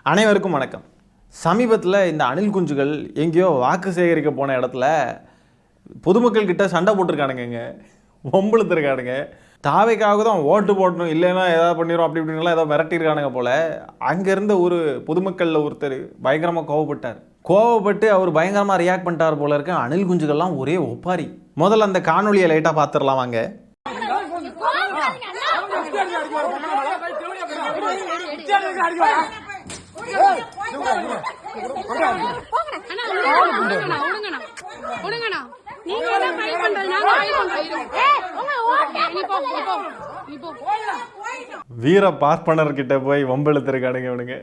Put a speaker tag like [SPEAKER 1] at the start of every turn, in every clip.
[SPEAKER 1] அனைவருக்கும் வணக்கம். சமீபத்தில் இந்த அணில் குஞ்சுகள் எங்கேயோ வாக்கு சேகரிக்க போன இடத்துல பொதுமக்கள் கிட்ட சண்டை போட்டிருக்கானுங்க, ஒம்பளுத்துருக்கானுங்க. தாவைக்காக தான் ஓட்டு போடணும், இல்லைன்னா ஏதாவது பண்ணிடும் அப்படி இப்படின்லாம் ஏதோ மிரட்டியிருக்கானுங்க போல். அங்கேருந்து ஒரு பொதுமக்களில் ஒருத்தர் பயங்கரமாக கோவப்பட்டு அவர் பயங்கரமாக ரியாக்ட் பண்ணிட்டார் போல இருக்கு. அணில் குஞ்சுகள்லாம் ஒரே ஒப்பாரி. முதல்ல அந்த காணொலியை லைட்டாக பார்த்துடலாம் வாங்க. வீர பார்ப்பனர்கிட்ட போய் வம்பெழுத்திருக்கானுங்க இவனுங்க.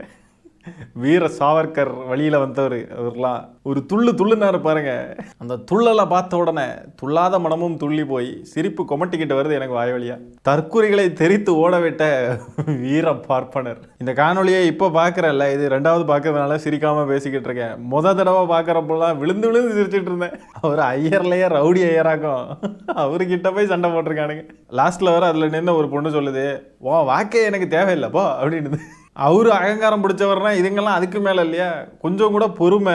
[SPEAKER 1] வீர சாவர்கர் வழியில் வந்தவர் அவர்லாம் ஒரு துள்ளுனாரு பாருங்க. அந்த துள்ளலை பார்த்த உடனே துள்ளாத மனமும் துள்ளி போய் சிரிப்பு கொமட்டிக்கிட்டு வருது எனக்கு வாய் வழியா. தற்குறிகளை தெரித்து ஓடவிட்ட வீர பார்ப்பனர். இந்த காணொலியை இப்போ பார்க்குறேன்ல, இது ரெண்டாவது பார்க்கறதுனால சிரிக்காம பேசிக்கிட்டு இருக்கேன். தடவை பார்க்குறப்பெல்லாம் விழுந்து சிரிச்சுட்டு இருந்தேன். அவர் ஐயர்லையே ரவுடி ஐயராக்கும் அவர்கிட்ட போய் சண்டை போட்டிருக்கானுங்க. லாஸ்ட்ல வர அதில் நின்று ஒரு பொண்ணு சொல்லுது, ஓ வாக்கே எனக்கு தேவையில்லைப்போ அப்படின்னு. அவரு அகங்காரம் பிடிச்சவர்னா இதுங்கெல்லாம் அதுக்கு மேலே இல்லையா? கொஞ்சம் கூட பொறுமை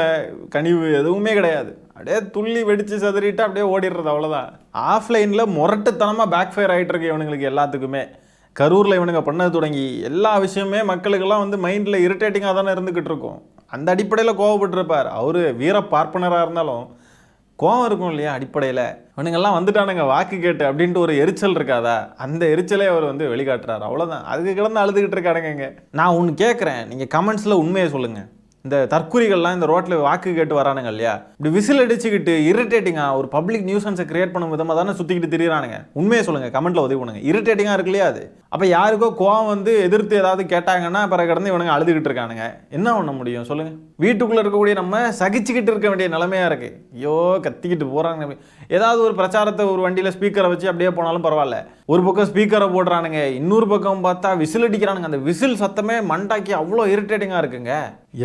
[SPEAKER 1] கனிவு எதுவுமே கிடையாது. அப்படியே துள்ளி வெடிச்சு சதறிட்டு அப்படியே ஓடிடுறது, அவ்வளோதான். ஆஃப்லைனில் முரட்டுத்தனமாக பேக் ஃபயர் ஆகிட்டு இருக்கு இவனுங்களுக்கு எல்லாத்துக்குமே. கரூரில் இவனுங்க பண்ணது தொடங்கி எல்லா விஷயமே மக்களுக்கெல்லாம் மைண்டில் இரிட்டேட்டிங்காக தானே இருந்துக்கிட்டு இருக்கும். அந்த அடிப்படையில் கோவப்பட்டிருப்பார். அவர் வீர பார்ப்பனராக இருந்தாலும் கோவம் இருக்கும் இல்லையா? அடிப்படையில் இவனுங்கெல்லாம் வந்துட்டானுங்க வாக்கு கேட்டு அப்படின்ட்டு ஒரு எரிச்சல் இருக்காதா? அந்த எரிச்சலே அவர் வெளிக்காட்டுறாரு, அவ்வளோதான். அதுக்கு கிடந்து அழுதுகிட்டு இருக்கானுங்க. நான் ஒன்று கேட்குறேன், நீங்கள் கமெண்ட்ஸில் உண்மையை சொல்லுங்கள். இந்த தற்குறிகள்லாம் இந்த ரோட்டில் வாக்கு கேட்டு வரானுங்க இல்லையா, இப்படி விசில் அடிச்சுக்கிட்டு இரிட்டேட்டிங்காக ஒரு பப்ளிக் நியூசன்ஸை கிரியேட் பண்ணும் விதமாக தானே சுற்றிக்கிட்டு திரியிறானுங்க. உண்மையை சொல்லுங்கள், கமெண்ட்டில் உதவி பண்ணுங்க. இரிட்டேட்டிங்காக இருக்கு இல்லையா அது? அப்போ யாருக்கோ கோவம் எதிர்த்து ஏதாவது கேட்டாங்கன்னா பிறகு கிடந்து இவனுங்க அழுதுகிட்டு இருக்கானுங்க. என்ன பண்ண முடியும் சொல்லுங்கள்? வீட்டுக்குள்ளே இருக்கக்கூடிய நம்ம சகிச்சுக்கிட்டு இருக்க வேண்டிய நிலைமையாக இருக்குது. ஐயோ கத்திக்கிட்டு போகிறாங்க. ஏதாவது ஒரு பிரச்சாரத்தை ஒரு வண்டியில் ஸ்பீக்கரை வச்சு அப்படியே போனாலும் பரவாயில்ல, ஒரு பக்கம் ஸ்பீக்கரை போடுறானுங்க, இன்னொரு பக்கம் பார்த்தா விசில் அடிக்கிறானுங்க. அந்த விசில் சத்தமே மண்டாக்கி அவ்வளோ இரிட்டேட்டிங்காக இருக்குங்க.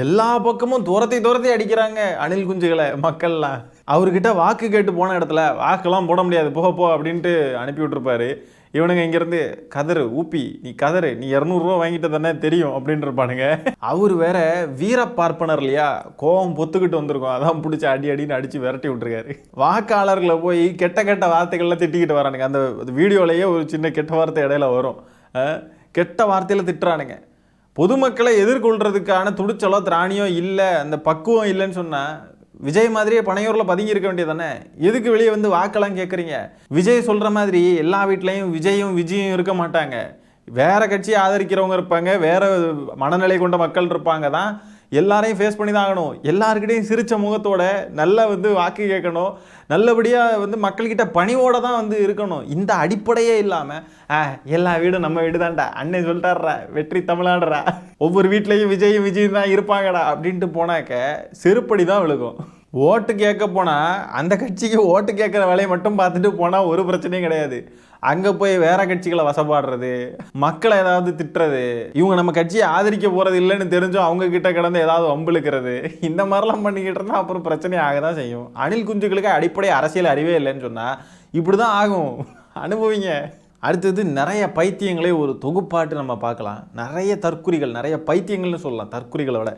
[SPEAKER 1] எல்லா பக்கமும் துரத்தி அடிக்கிறாங்க அணில் குஞ்சுகளை மக்கள்லாம். அவர்கிட்ட வாக்கு கேட்டு போன இடத்துல வாக்கெல்லாம் போட முடியாது, போ அப்படின்ட்டு அனுப்பி விட்டுருப்பாரு. இவனுங்க இங்கேருந்து கதறு ஊப்பி, நீ கதறு, நீ 200 ரூபா வாங்கிட்டு தானே தெரியும் அப்படின்னு இருப்பானுங்க. அவர் வேற வீர பார்ப்பனர் இல்லையா, கோவம் பொத்துக்கிட்டு வந்திருக்கும், அதான் பிடிச்சி அடின்னு அடித்து விரட்டி விட்டுருக்காரு. வாக்காளர்களை போய் கெட்ட வார்த்தைகள்லாம் திட்டிக்கிட்டு வரானுங்க. அந்த வீடியோலேயே ஒரு சின்ன கெட்ட வார்த்தை இடையில வரும். கெட்ட வார்த்தையில் திட்டுறானுங்க. பொதுமக்களை எதிர்கொள்றதுக்கான துடிச்சலோ திராணியோ இல்லை, அந்த பக்குவம் இல்லைன்னு சொன்னால் விஜய் மாதிரியே பனையூரில் பதுங்கி இருக்க வேண்டியதானே? எதுக்கு வெளியே வாக்கெல்லாம் கேட்குறீங்க? விஜய் சொல்கிற மாதிரி எல்லா வீட்லேயும் விஜயும் இருக்க மாட்டாங்க. வேற கட்சியை ஆதரிக்கிறவங்க இருப்பாங்க, வேற மனநிலை கொண்ட மக்கள் இருப்பாங்க தான். எல்லாரையும் ஃபேஸ் பண்ணி தான் ஆகணும். எல்லாருக்கிட்டையும் சிரித்த முகத்தோட நல்லா வாக்கு கேட்கணும், நல்லபடியாக மக்கள்கிட்ட பணிவோடு தான் இருக்கணும். இந்த அடிப்படையே இல்லாமல் எல்லா வீடும் நம்ம வீடு தான்டா, அன்னை சொல்லிட்டாடுறா, வெற்றி தமிழ்நாடுறா, ஒவ்வொரு வீட்லேயும் விஜயும் தான் இருப்பாங்கடா அப்படின்ட்டு போனாக்க செருப்படி தான் விழுகும். ஓட்டு கேட்க போனால் அந்த கட்சிக்கு ஓட்டு கேட்குற வேலையை மட்டும் பார்த்துட்டு போனால் ஒரு பிரச்சனையும் கிடையாது. அங்கே போய் வேற கட்சிகளை வசப்பாடுறது, மக்களை ஏதாவது திட்டுறது, இவங்க நம்ம கட்சியை ஆதரிக்க போகிறது இல்லைன்னு தெரிஞ்சும் அவங்க கிட்ட கிடந்து ஏதாவது வம்பிழுக்கிறது, இந்த மாதிரிலாம் பண்ணிக்கிட்டு இருந்தால் அப்புறம் பிரச்சனை ஆக தான் செய்யும். அணில் குஞ்சுகளுக்கு அடிப்படை அரசியல் அறிவே இல்லைன்னு சொன்னால் இப்படி தான் ஆகும். அனுபவிங்க. அடுத்தது நிறைய பைத்தியங்களே ஒரு தொகுப்பாட்டு நம்ம பார்க்கலாம். நிறைய தற்குறிகள், நிறைய பைத்தியங்கள்னு சொல்லலாம் தற்குறிகளை விட.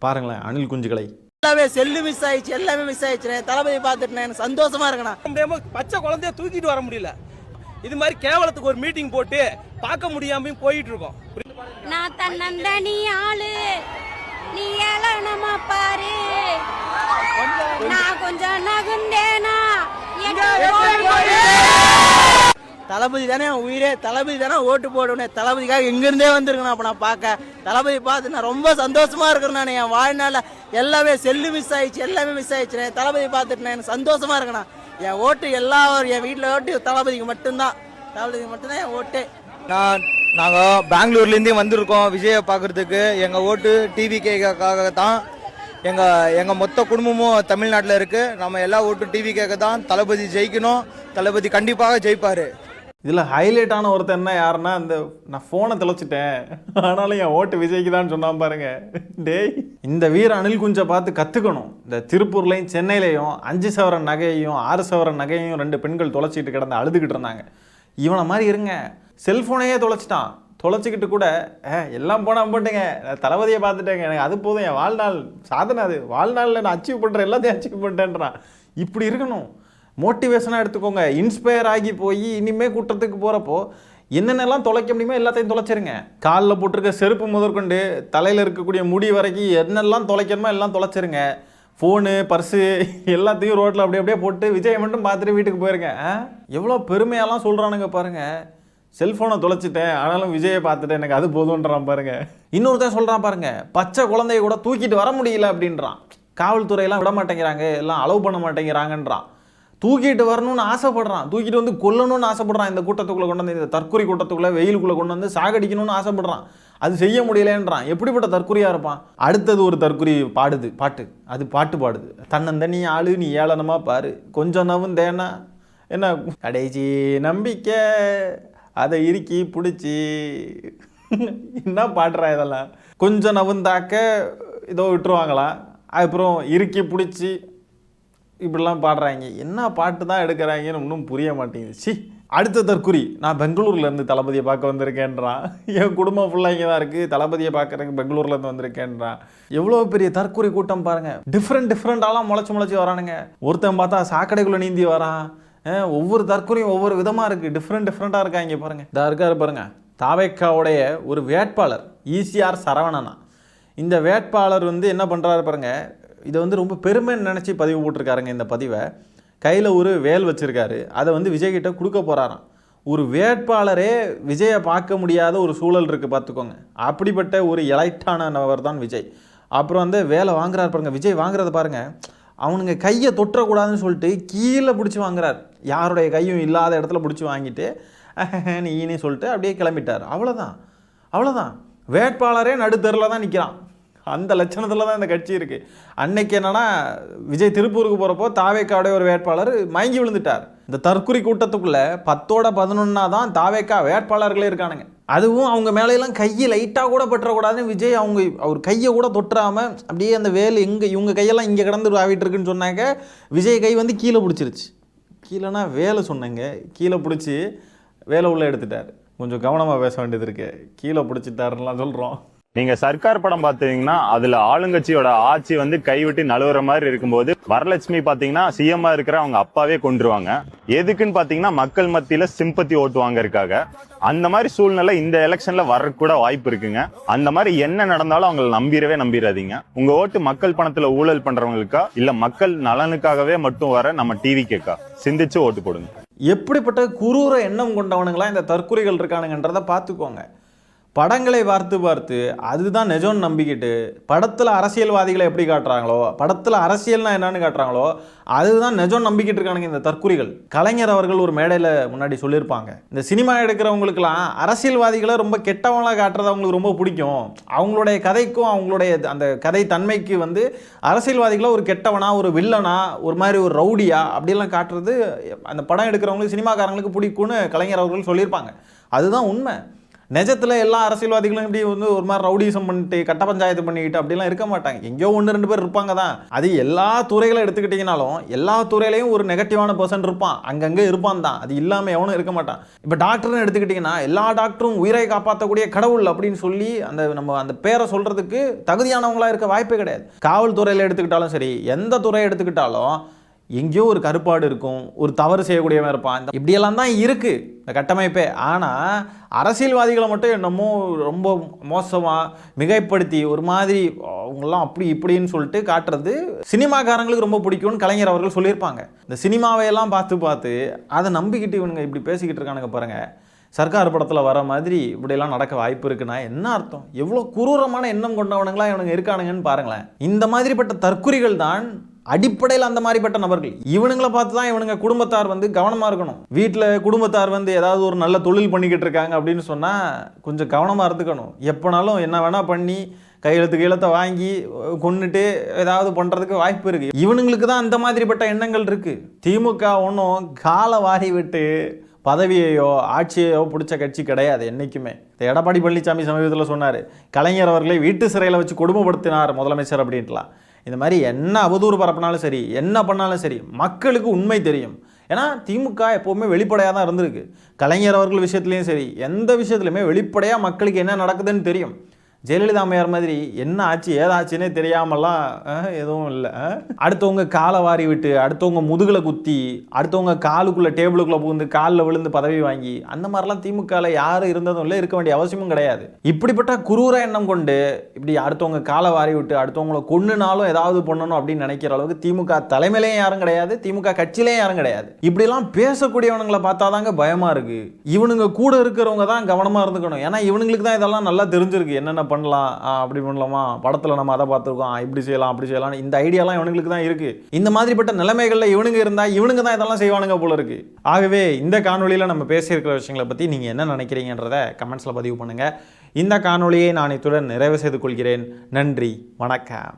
[SPEAKER 1] பாருங்களேன் அணில் குஞ்சுகளை.
[SPEAKER 2] செல்லு மிஸ் ஆயிடுச்சு, எல்லாமே மிஸ் ஆயிடுச்சு. தளபதி பார்த்துட்டு எனக்கு சந்தோஷமா இருக்கணும்.
[SPEAKER 3] பச்சை குழந்தைய தூக்கிட்டு வர முடியல. இது மாதிரி கேவலத்துக்கு ஒரு மீட்டிங் போட்டு பார்க்க முடியாம போயிட்டு இருக்கோம்.
[SPEAKER 4] நான் தன்னந்தனி ஆளு, நீ ஏளனமா பாரு, நான் கொஞ்சம் நகுந்தேனா.
[SPEAKER 2] தளபதி தானே உயிரே, தளபதி தானே ஓட்டு போடுவேன். தளபதிக்காக எங்கிருந்தே வந்திருக்கணும். அப்ப நான் பார்க்க தளபதி பார்த்து நான் ரொம்ப சந்தோஷமா இருக்கிறேன். நான் என் வாழ்நாள் எல்லாமே செல்லு மிஸ் ஆயிடுச்சு, எல்லாமே மிஸ் ஆயிடுச்சு. தளபதி பார்த்துட்டு எனக்கு சந்தோஷமா இருக்கணும். என் ஓட்டு என் வீட்டில் ஓட்டு தளபதிக்கு மட்டும்தான், தளபதிக்கு மட்டும்தான் என் ஓட்டு.
[SPEAKER 5] நாங்கள் பெங்களூர்லேருந்தே வந்திருக்கோம் விஜயை பார்க்குறதுக்கு. எங்கள் ஓட்டு டிவிகேக்காக தான். எங்கள் மொத்த குடும்பமும் தமிழ்நாட்டில் இருக்குது. நம்ம எல்லா ஓட்டும் டிவிகேக்கு தான். தளபதி ஜெயிக்கணும், தளபதி கண்டிப்பாக ஜெயிப்பார்.
[SPEAKER 1] இதில் ஹைலைட்டான ஒருத்தர் என்ன யாருன்னா, நான் ஃபோனை தொலைச்சிட்டேன் ஆனாலும் என் ஓட்டு விஜய்க்கு தான் சொன்னான் பாருங்க. டேய், இந்த வீர அணில் குஞ்சை பார்த்து கற்றுக்கணும். இந்த திருப்பூர்லையும் சென்னையிலையும் 5 சவரன் நகையையும் 6 சவரன் நகையையும் 2 பெண்கள் தொலைச்சிட்டு கிடந்து அழுதுகிட்டு இருந்தாங்க. இவனை மாதிரி இருங்க. செல்ஃபோனையே தொலைச்சிட்டான். தொலைச்சிக்கிட்டு கூட எல்லாம் போனால் போட்டுங்க, தளபதியை பார்த்துட்டேங்க, எனக்கு அது போதும், என் வாழ்நாள் சாதனை, அது வாழ்நாளில் நான் அச்சீவ் பண்ணுறேன், எல்லாத்தையும் அச்சீவ் பண்ணிட்டேன்றான். இப்படி இருக்கணும். மோட்டிவேஷனாக எடுத்துக்கோங்க. இன்ஸ்பயர் ஆகி போய் இனிமேல் கூட்டத்துக்கு போகிறப்போ என்னென்னலாம் தொலைக்க முடியுமோ எல்லாத்தையும் தொலைச்சிருங்க. காலில் போட்டிருக்க செருப்பு முதற்கொண்டு தலையில் இருக்கக்கூடிய முடி வரைக்கும் என்னெல்லாம் தொலைக்கணுமோ எல்லாம் தொலைச்சிருங்க. ஃபோனு, பர்ஸு எல்லாத்தையும் ரோட்டில் அப்படியே போட்டு விஜயை மட்டும் பார்த்துட்டு வீட்டுக்கு போயிருங்க. எவ்வளோ பெருமையெல்லாம் சொல்கிறானுங்க பாருங்கள். செல்ஃபோனை தொலைச்சிட்டேன், ஆனாலும் விஜயை பார்த்துட்டேன், எனக்கு அது போதுன்றான் பாருங்க. இன்னொருத்தன் சொல்கிறான் பாருங்க, பச்சை குழந்தைய கூட தூக்கிட்டு வர முடியல அப்படின்றான். காவல்துறையெல்லாம் விட மாட்டேங்கிறாங்க, எல்லாம் அலோவ் பண்ண மாட்டேங்கிறாங்கன்றான். தூக்கிட்டு வரணும்னு ஆசைப்படுறான், தூக்கிட்டு வந்து கொல்லணும்னு ஆசைப்படுறான். இந்த கூட்டத்துக்குள்ளே கொண்டு வந்து, இந்த தற்கொலை கூட்டத்துக்குள்ளே வெயிலுக்குள்ளே கொண்டு வந்து சாகடிக்கணும்னு ஆசைப்படுறான். அது செய்ய முடியலன்றான். எப்படிப்பட்ட தற்கொலையாக இருப்பான். அடுத்தது ஒரு தற்கொலை பாடுது பாட்டு, அது பாட்டு பாடுது. தன்னந்தனி ஆளு நீ ஏளனமாக பாரு, கொஞ்சம் நவுந்தேனா என்ன கடைசி நம்பிக்கை அதை இறுக்கி பிடிச்சி என்ன பாடுறா இதெல்லாம். கொஞ்சம் நவுந்தாக்க இதோ விட்டுருவாங்களாம், அப்புறம் இறுக்கி பிடிச்சி இப்படிலாம் பாடுறாங்க. என்ன பாட்டு தான் எடுக்கிறாங்கன்னு ஒன்றும் புரிய மாட்டேங்குது. சி. அடுத்த தற்குறி, நான் பெங்களூர்லேருந்து தளபதியை பார்க்க வந்திருக்கேன்றான். என் குடும்பம் ஃபுல்லாக இங்கே தான் இருக்குது, தளபதியை பார்க்குறதுக்கு பெங்களூர்லேருந்து வந்திருக்கேன்றான். எவ்வளோ பெரிய தற்குறி கூட்டம் பாருங்கள். டிஃப்ரெண்ட்டாலாம் முளைச்சி வரானுங்க. ஒருத்தன் பார்த்தா சாக்கடைக்குள்ளே நீந்தி வரான். ஒவ்வொரு தற்கொலையும் ஒவ்வொரு விதமாக இருக்குது, டிஃப்ரெண்ட்டாக இருக்காங்க பாருங்கள். இதாக இருக்காரு பாருங்கள், தாவேக்காவுடைய ஒரு வேட்பாளர் ஈசிஆர் சரவணனா. இந்த வேட்பாளர் வந்து என்ன பண்ணுறாரு பாருங்கள், இதை வந்து ரொம்ப பெருமைன்னு நினச்சி பதிவு போட்டிருக்காருங்க. இந்த பதிவை கையில் ஒரு வேல் வச்சுருக்காரு, அதை வந்து விஜய்கிட்ட கொடுக்க போகிறாராம். ஒரு வேட்பாளரே விஜயை பார்க்க முடியாத ஒரு சூழல் இருக்குது பார்த்துக்கோங்க. அப்படிப்பட்ட ஒரு எலைட்டான நபர் தான் விஜய். அப்புறம் வந்து வேலை வாங்குறாரு பாருங்க. விஜய் வாங்குறத பாருங்கள், அவனுங்க கையை தொற்றக்கூடாதுன்னு சொல்லிட்டு கீழே பிடிச்சி வாங்குறார். யாருடைய கையும் இல்லாத இடத்துல பிடிச்சி வாங்கிட்டு நீனே சொல்லிட்டு அப்படியே கிளம்பிட்டார். அவ்வளோதான். வேட்பாளரே நடுத்தெருவில் தான் நிற்கிறான். அந்த லட்சணத்தில் தான் இந்த கட்சி இருக்குது. அன்னைக்கு என்னன்னா, விஜய் திருப்பூருக்கு போகிறப்போ தாவேக்காவுடைய ஒரு வேட்பாளர் மயங்கி விழுந்துட்டார். இந்த தற்குறி கூட்டத்துக்குள்ளே 10ஓட 11 தான் தாவேக்கா வேட்பாளர்களே இருக்கானுங்க. அதுவும் அவங்க மேலையெல்லாம் கையை லைட்டாக கூட பற்றக்கூடாதுன்னு விஜய் அவர் கையை கூட தொட்டுறாமல் அப்படியே அந்த வேல் இவங்க கையெல்லாம் இங்கே கிடந்து ஆகிட்டு இருக்குன்னு சொன்னாங்க. விஜய் கை வந்து கீழே பிடிச்சிருச்சு. கீழேனா வேலை சொன்னேங்க, கீழே பிடிச்சி வேலை உள்ளே எடுத்துட்டார். கொஞ்சம் கவனமாக பேச வேண்டியது இருக்கு. கீழே பிடிச்சிட்டாருலாம் சொல்கிறோம்.
[SPEAKER 6] நீங்க சர்க்கார் படம் பாத்தீங்கன்னா அதுல ஆளுங்கட்சியோட ஆட்சி வந்து கைவிட்டு நழுவுற மாதிரி இருக்கும்போது வரலட்சுமி பாத்தீங்கன்னா சிஎம்மா இருக்கிற அவங்க அப்பாவே கொண்டுருவாங்க. எதுக்குன்னு பாத்தீங்கன்னா மக்கள் மத்தியில சிம்பத்தி ஓட்டு வாங்கறதுக்காக. அந்த மாதிரி சூழ்நிலை இந்த எலெக்ஷன்ல வர கூட வாய்ப்பு இருக்குங்க. அந்த மாதிரி என்ன நடந்தாலும் அவங்களை நம்பிடாதீங்க. உங்க ஓட்டு மக்கள் பணத்துல ஊழல் பண்றவங்களுக்கா இல்ல மக்கள் நலனுக்காகவே மட்டும் வர நம்ம டிவிக்கா சிந்திச்சு ஓட்டு போடுங்க.
[SPEAKER 1] எப்படிப்பட்ட குரூர எண்ணம் கொண்டவனுங்களா இந்த தற்கொலைகள் இருக்கானுங்கன்றதை பார்த்துக்கோங்க. படங்களை பார்த்து அதுதான் நிஜம்னு நம்பிக்கிட்டு படத்தில் அரசியல்வாதிகளை எப்படி காட்டுறாங்களோ, படத்தில் அரசியல்னா என்னன்னு காட்டுறாங்களோ அதுதான் நிஜம் நம்பிக்கிட்டு இருக்கானுங்க இந்த தற்குறிகள். கலைஞர் அவர்கள் ஒரு மேடையில் முன்னாடி சொல்லியிருப்பாங்க, இந்த சினிமா எடுக்கிறவங்களுக்கெல்லாம் அரசியல்வாதிகளை ரொம்ப கெட்டவங்களாக காட்டுறது அவங்களுக்கு ரொம்ப பிடிக்கும். அவங்களுடைய கதைக்கும் அவங்களுடைய அந்த கதை தன்மைக்கு வந்து அரசியல்வாதிகளை ஒரு கெட்டவனா, ஒரு வில்லனா, ஒரு மாதிரி ஒரு ரவுடியா அப்படிலாம் காட்டுறது அந்த படம் எடுக்கிறவங்களுக்கு, சினிமாக்காரங்களுக்கு பிடிக்கும்னு கலைஞர் அவர்கள் சொல்லியிருப்பாங்க. அதுதான் உண்மை. நிஜத்தில் எல்லா அரசியல்வாதிகளும் இப்படி வந்து ஒரு மாதிரி ரவுடிசம் பண்ணிட்டு கட்ட பஞ்சாயத்து பண்ணிக்கிட்டு அப்படிலாம் இருக்க மாட்டாங்க. எங்கேயோ 1-2 பேர் இருப்பாங்க தான். அது எல்லா துறைகளை எடுத்துக்கிட்டிங்கனாலும் எல்லா துறையிலையும் ஒரு நெகட்டிவான பர்சன் இருப்பான், அங்கங்கே இருப்பான் தான். அது இல்லாமல் எவனும் இருக்க மாட்டான். இப்போ டாக்டர்னு எடுத்துக்கிட்டிங்கன்னா எல்லா டாக்டரும் உயிரை காப்பாற்றக்கூடிய கடவுள் அப்படின்னு சொல்லி நம்ம அந்த பேரை சொல்கிறதுக்கு தகுதியானவங்களாக இருக்க வாய்ப்பே கிடையாது. காவல்துறையில் எடுத்துக்கிட்டாலும் சரி, எந்த துறையை எடுத்துக்கிட்டாலும் எங்கேயோ ஒரு கருப்பாடு இருக்கும், ஒரு தவறு செய்யக்கூடியவன் இருப்பான். இப்படியெல்லாம் தான் இருக்குது இந்த கட்டமைப்பே. ஆனால் அரசியல்வாதிகளை மட்டும் என்னமோ ரொம்ப மோசமாக மிகைப்படுத்தி ஒரு மாதிரி அவங்களாம் அப்படி இப்படின்னு சொல்லிட்டு காட்டுறது சினிமாக்காரங்களுக்கு ரொம்ப பிடிக்கும்னு கலைஞர் அவர்கள் சொல்லியிருப்பாங்க. இந்த சினிமாவையெல்லாம் பார்த்து அதை நம்பிக்கிட்டு இவனுங்க இப்படி பேசிக்கிட்டு இருக்கானுங்க பாருங்கள். சர்க்கார் படத்தில் வர மாதிரி இப்படியெல்லாம் நடக்க வாய்ப்பு இருக்குன்னா என்ன அர்த்தம்? எவ்வளோ குரூரமான எண்ணம் கொண்டவனுங்களா இவனுங்க இருக்கானுங்கன்னு பாருங்களேன். இந்த மாதிரிப்பட்ட தற்குறிகள் தான் அடிப்படையில் அந்த மாதிரிப்பட்ட நபர்கள். இவனுங்களை பார்த்து தான் இவனுங்க குடும்பத்தார் வந்து கவனமாக இருக்கணும். வீட்டில் குடும்பத்தார் வந்து ஏதாவது ஒரு நல்ல தொழில் பண்ணிக்கிட்டு இருக்காங்க அப்படின்னு சொன்னால் கொஞ்சம் கவனமாக இருந்துக்கணும். எப்போனாலும் என்ன வேணால் பண்ணி கையெழுத்தை வாங்கி கொண்டுட்டு ஏதாவது பண்ணுறதுக்கு வாய்ப்பு இருக்குது. இவனுங்களுக்கு தான் அந்த மாதிரிப்பட்ட எண்ணங்கள் இருக்குது. திமுக ஒன்றும் காலை வாரி விட்டு பதவியையோ ஆட்சியையோ பிடிச்ச கட்சி கிடையாது என்றைக்குமே. எடப்பாடி பழனிசாமி சமீபத்தில் சொன்னார், கலைஞர் அவர்களை வீட்டு சிறையில் வச்சு கொடுமைப்படுத்தினார் முதலமைச்சர் அப்படின்ட்டுலாம். இந்த மாதிரி என்ன அவதூறு பரப்பினாலும் சரி, என்ன பண்ணாலும் சரி, மக்களுக்கு உண்மை தெரியும். ஏன்னா திமுக எப்போவுமே வெளிப்படையாக தான் இருந்திருக்கு. கலைஞர் அவர்கள் விஷயத்துலையும் சரி, எந்த விஷயத்துலையுமே வெளிப்படையாக மக்களுக்கு என்ன நடக்குதுன்னு தெரியும். ஜெயலலிதா அம்மையார் மாதிரி என்ன ஆச்சு ஏதாச்சுன்னே தெரியாமலாம் எதுவும் இல்லை. அடுத்தவங்க காலை வாரி விட்டு, அடுத்தவங்க முதுகில் குத்தி, அடுத்தவங்க காலுக்குள்ளே டேபிளுக்குள்ளே புகுந்து காலில் விழுந்து பதவி வாங்கி, அந்த மாதிரிலாம் திமுகவில் யாரும் இருந்ததும் இல்லை, இருக்க வேண்டிய அவசியமும் கிடையாது. இப்படிப்பட்ட குரூர எண்ணம் கொண்டு இப்படி அடுத்தவங்க காலை வாரி விட்டு அடுத்தவங்கள கொன்னுனாலும் ஏதாவது பண்ணணும் அப்படின்னு நினைக்கிற அளவுக்கு திமுக தலைமையிலையும் யாரும் கிடையாது, திமுக கட்சியிலையும் யாரும் கிடையாது. இப்படிலாம் பேசக்கூடியவனுங்களை பார்த்தாதாங்க பயமாக இருக்கு. இவனுங்க கூட இருக்கிறவங்க தான் கவனமாக இருந்துக்கணும். ஏன்னா இவனுங்களுக்கு தான் இதெல்லாம் நல்லா தெரிஞ்சிருக்கு. என்னென்ன பண்ணலாம், அப்படி பண்ணலாமா, படத்தில் நம்ம அதை பார்த்துருக்கோம், இப்படி செய்யலாம் அப்படி செய்யலாம், இந்த ஐடியாலாம் இவனுங்களுக்கு தான் இருக்கு. இந்த மாதிரிப்பட்ட நிலைமைகளில் இவனுங்க இருந்தால் இவனுங்க தான் இதெல்லாம் செய்வானுங்க போல இருக்கு. ஆகவே இந்த காணொலியில் நம்ம பேசியிருக்கிற விஷயங்களை பற்றி நீங்கள் என்ன நினைக்கிறீங்கன்றதை கமெண்ட்ஸில் பதிவு பண்ணுங்கள். இந்த காணொலியை நான் இத்துடன் நிறைவு செய்து கொள்கிறேன். நன்றி, வணக்கம்.